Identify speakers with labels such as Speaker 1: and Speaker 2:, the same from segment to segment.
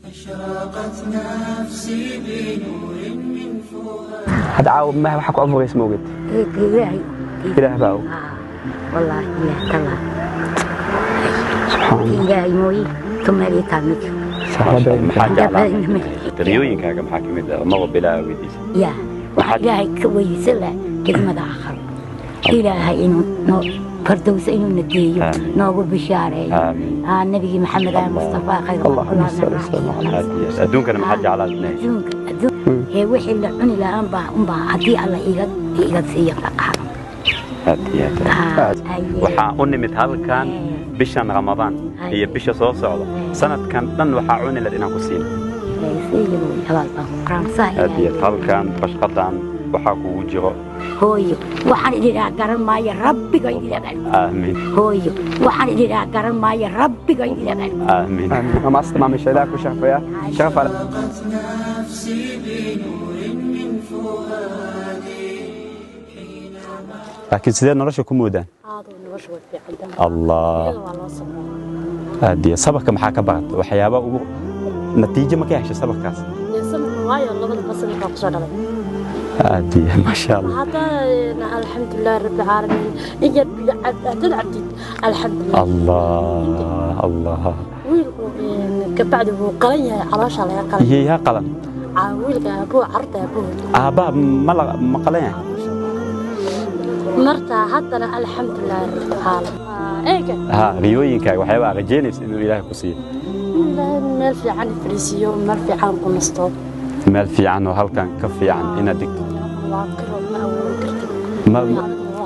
Speaker 1: أشرقت نفسي بنور من فؤاد.
Speaker 2: هذا عاو ما حكوا أفوق اسمه قد.
Speaker 3: إلهي.
Speaker 2: إله باو.
Speaker 3: والله إله تلا.
Speaker 2: سبحان الله.
Speaker 3: إلهي موي ثم لي تعمل.
Speaker 2: محاجة على
Speaker 4: ريوين كاجا محاكمة ما هو بلا ويديس.
Speaker 3: يا. إلهي كويس لا كلمة آخر. إلهي إنه فردوس إنه نجيه نوبل بشارة. النبي محمد المصطفى خير
Speaker 2: الله عليه.
Speaker 4: أدون كان محاجة على الناس.
Speaker 3: أدون هي وحي اللي عني لا أنبا هدي الله إيجاد سيئة
Speaker 4: waxaa u nimid halkan bishan Ramadaan iyo bisha soo socda sanadkan dhan waxaa cuni lad inaan ku siino halkan bashqadan waxaa kugu jiro
Speaker 3: hooyo waxaan idin garan maayo rabbiga idin
Speaker 4: aamin
Speaker 3: hooyo waxaan idin garan maayo rabbiga idin
Speaker 4: aamin
Speaker 2: ما استمع من شيء لا كشف يا شرف على
Speaker 1: نفسي بنور من فؤادي.
Speaker 4: laakiin sidee nolosha ku moodaan Allah هذه صبرك maxaa ka barat waxyaabo ugu natiijo ma ka heshay sabarkaas
Speaker 5: waayo labada basal ka soo dhalay
Speaker 4: هذه ما شاء الله
Speaker 5: hada الحمد لله رب العالمين إجت بجد عبدي الحمد لله
Speaker 4: الله
Speaker 5: wiilku kabacdi buu qalan yahay caloosha laga qalan
Speaker 4: yahay qalan
Speaker 5: wiilka buu carta buu
Speaker 4: ma qalan yahay
Speaker 5: marta haddana الحمد لله رب العالمين eega
Speaker 4: riyooyinkaaga waxyaabo aad rajaynaysid inuu Ilaahay ku siiyo
Speaker 5: meel fiican fariisiyo meel fiican ku nasto
Speaker 4: meel fiican oo halkan ka fiican inaad digto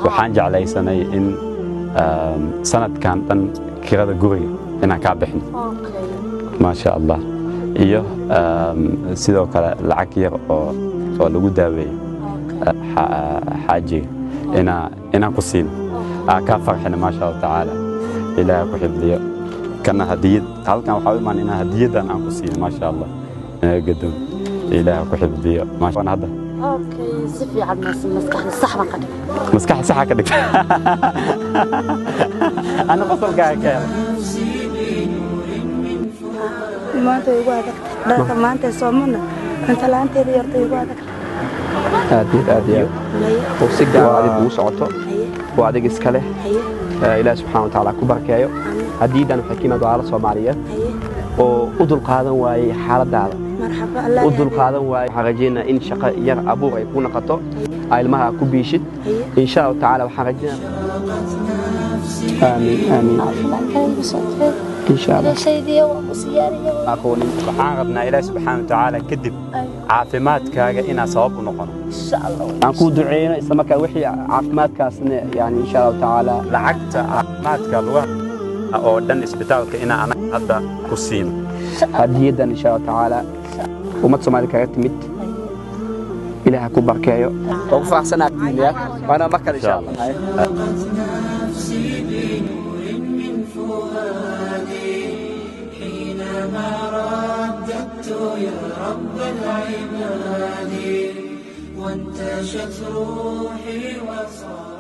Speaker 4: waxaan jeclaysanay in sanadkan dhan kirada guriga inaan ka bixino ma sha Allah iyo sidoo kale lacag yar oo lagu daaweeyo xaajiga inaan ku siino ka farxina ma sha Allah taala Ilaahay ku xifdiyo kana hadiyad halkan waxa imaan inaan hadiyadan aan ku siino ma sha Allah gadoon Ilaahay ku xifdiyo ma sha Allah
Speaker 5: اوكي سفي على المسكح صح ما قد
Speaker 4: مسكح صح كدك انا بصل قاعد
Speaker 6: ما انت يقعد لا ما انت صومنا انت لا انت يرتي يقعد
Speaker 2: هذه وسجع هذه بوسعته وهذا اسكله إله سبحانه وتعالى كبركايو هديدان حكينا دعاء Soomaaliyeed oo u dul qaadan waayay xaaladaada
Speaker 6: مرحبا الله
Speaker 2: u dul qaadan waayay xaqajina in shaqo yar abuur ay ku noqoto ilmaha ku biishid in sha Allah taala waxa rajina آمين إن شاء الله
Speaker 5: سيدي ومسياري
Speaker 4: أخوني waxaan rabnaa Ilaahay subhanahu wa ta'ala kadib caafimaadkaaga ina sabab u noqon
Speaker 5: insha Allah
Speaker 2: aan ku duceeyno isla markaa wixii caafimaadkaasna yani insha Allah taala
Speaker 4: lacagta caafimaadka oo dhan isbitaalka ina ana hadda ku siino
Speaker 2: hadiyadan insha Allah taala umad Soomaali kaga timid Ilaahay ku barkeeyo oo ku faraxsanaadin ya waana markaa insha Allah
Speaker 1: نفسي بنور من فؤادي حينما رددت يا رب العباد وانتشت روحي وصار